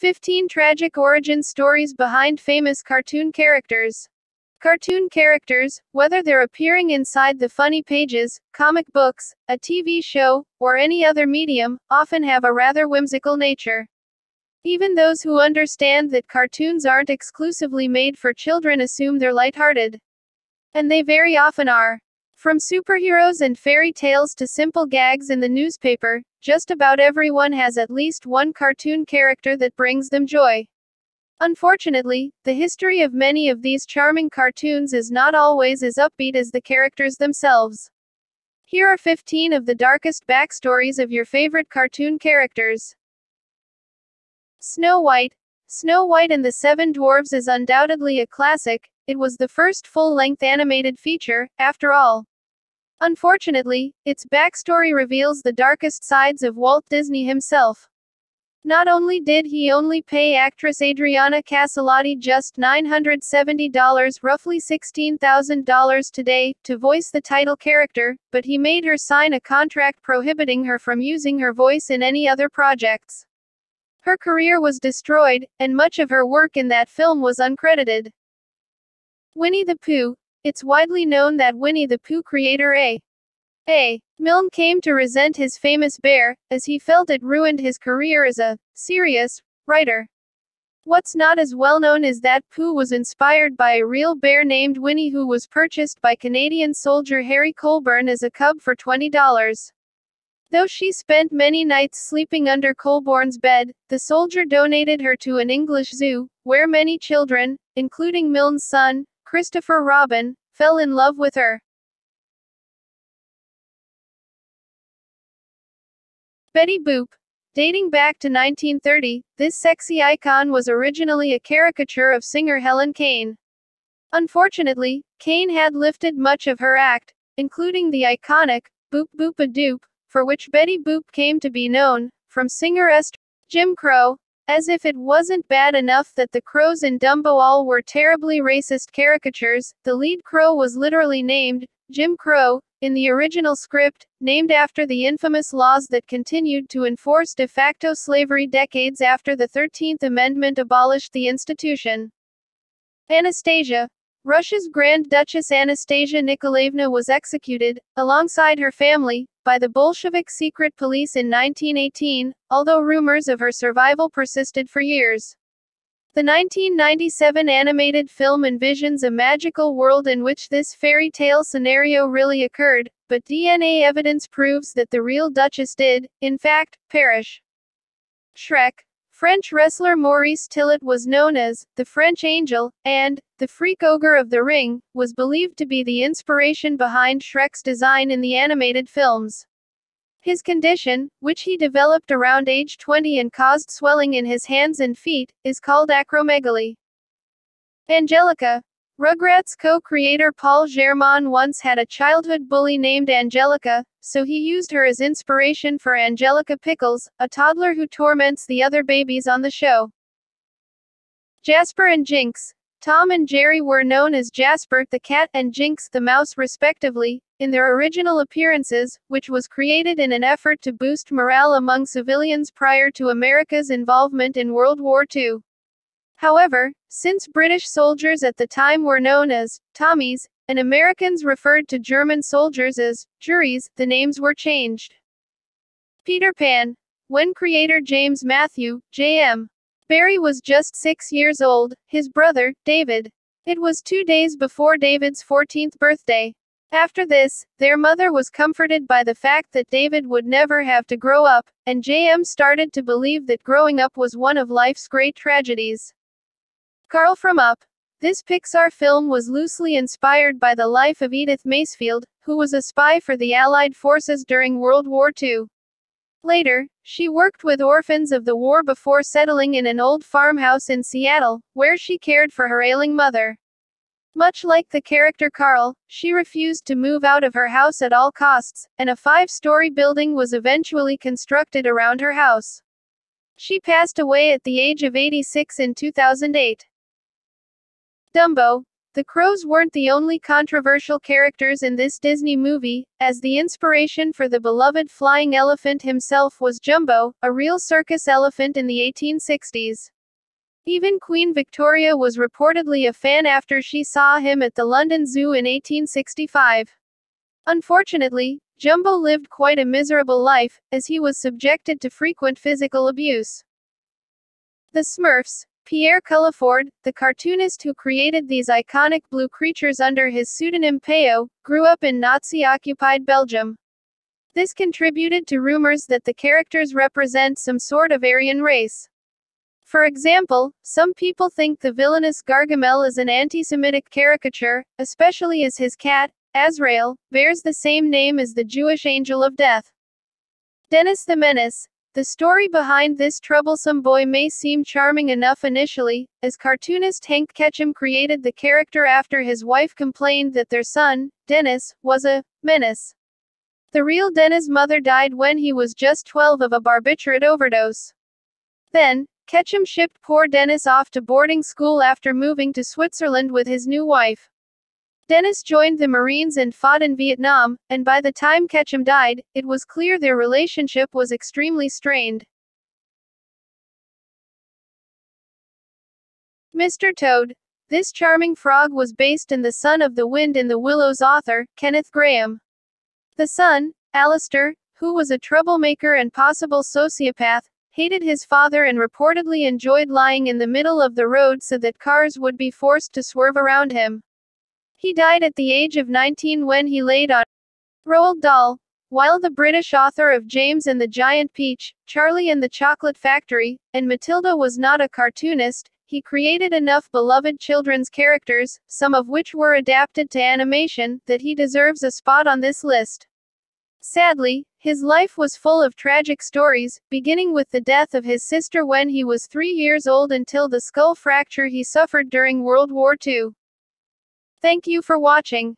15 Tragic Origin Stories Behind Famous Cartoon Characters. Cartoon characters, whether they're appearing inside the funny pages, comic books, a TV show, or any other medium, often have a rather whimsical nature. Even those who understand that cartoons aren't exclusively made for children assume they're lighthearted. And they very often are. From superheroes and fairy tales to simple gags in the newspaper, just about everyone has at least one cartoon character that brings them joy. Unfortunately, the history of many of these charming cartoons is not always as upbeat as the characters themselves. Here are 15 of the darkest backstories of your favorite cartoon characters. Snow White. Snow White and the Seven Dwarfs is undoubtedly a classic. It was the first full-length animated feature, after all. Unfortunately, its backstory reveals the darkest sides of Walt Disney himself. Not only did he only pay actress Adriana Caselotti just $970, roughly $16,000 today, to voice the title character, but he made her sign a contract prohibiting her from using her voice in any other projects. Her career was destroyed, and much of her work in that film was uncredited. Winnie the Pooh. It's widely known that Winnie the Pooh creator A. Milne came to resent his famous bear, as he felt it ruined his career as a serious writer. What's not as well known is that Pooh was inspired by a real bear named Winnie who was purchased by Canadian soldier Harry Colburn as a cub for $20. Though she spent many nights sleeping under Colborne's bed, the soldier donated her to an English zoo, where many children, including Milne's son, Christopher Robin, fell in love with her. Betty Boop. Dating back to 1930, this sexy icon was originally a caricature of singer Helen Kane. Unfortunately, Kane had lifted much of her act, including the iconic Boop Boop a Doop, for which Betty Boop came to be known, from singer Jim Crow. As if it wasn't bad enough that the crows in Dumbo all were terribly racist caricatures, the lead crow was literally named Jim Crow in the original script, named after the infamous laws that continued to enforce de facto slavery decades after the 13th Amendment abolished the institution. Anastasia. Russia's Grand Duchess Anastasia Nikolaevna was executed, alongside her family, by the Bolshevik secret police in 1918, although rumors of her survival persisted for years. The 1997 animated film envisions a magical world in which this fairy tale scenario really occurred, but DNA evidence proves that the real Duchess did, in fact, perish. Shrek. French wrestler Maurice Tillet was known as the French Angel, and the Freak Ogre of the Ring was believed to be the inspiration behind Shrek's design in the animated films. His condition, which he developed around age 20 and caused swelling in his hands and feet, is called acromegaly. Angelica. Rugrats co-creator Paul Germain once had a childhood bully named Angelica, so he used her as inspiration for Angelica Pickles, a toddler who torments the other babies on the show. Jasper and Jinx. Tom and Jerry were known as Jasper the cat and Jinx the mouse respectively, in their original appearances, which was created in an effort to boost morale among civilians prior to America's involvement in World War II. However, since British soldiers at the time were known as Tommies, and Americans referred to German soldiers as Juries, the names were changed. Peter Pan. When creator James Matthew, J.M. Barrie was just 6 years old, his brother, David. It was 2 days before David's 14th birthday. After this, their mother was comforted by the fact that David would never have to grow up, and J.M. started to believe that growing up was one of life's great tragedies. Karl from Up. This Pixar film was loosely inspired by the life of Edith Macefield, who was a spy for the Allied forces during World War II. Later, she worked with orphans of the war before settling in an old farmhouse in Seattle, where she cared for her ailing mother. Much like the character Karl, she refused to move out of her house at all costs, and a 5-story building was eventually constructed around her house. She passed away at the age of 86 in 2008. Dumbo. The crows weren't the only controversial characters in this Disney movie, as the inspiration for the beloved flying elephant himself was Jumbo, a real circus elephant in the 1860s. Even Queen Victoria was reportedly a fan after she saw him at the London Zoo in 1865. Unfortunately, Jumbo lived quite a miserable life, as he was subjected to frequent physical abuse. The Smurfs. Pierre Culliford, the cartoonist who created these iconic blue creatures under his pseudonym Peyo, grew up in Nazi-occupied Belgium. This contributed to rumors that the characters represent some sort of Aryan race. For example, some people think the villainous Gargamel is an anti-Semitic caricature, especially as his cat, Azrael, bears the same name as the Jewish angel of death. Dennis the Menace. The story behind this troublesome boy may seem charming enough initially, as cartoonist Hank Ketchum created the character after his wife complained that their son, Dennis, was a menace. The real Dennis' mother died when he was just 12 of a barbiturate overdose. Then, Ketchum shipped poor Dennis off to boarding school after moving to Switzerland with his new wife. Dennis joined the Marines and fought in Vietnam, and by the time Ketchum died, it was clear their relationship was extremely strained. Mr. Toad. This charming frog was based in The Son of the Wind in the Willows author, Kenneth Grahame. The son, Alistair, who was a troublemaker and possible sociopath, hated his father and reportedly enjoyed lying in the middle of the road so that cars would be forced to swerve around him. He died at the age of 19 when he laid on Roald Dahl. While the British author of James and the Giant Peach, Charlie and the Chocolate Factory, and Matilda was not a cartoonist, he created enough beloved children's characters, some of which were adapted to animation, that he deserves a spot on this list. Sadly, his life was full of tragic stories, beginning with the death of his sister when he was 3 years old until the skull fracture he suffered during World War II. Thank you for watching.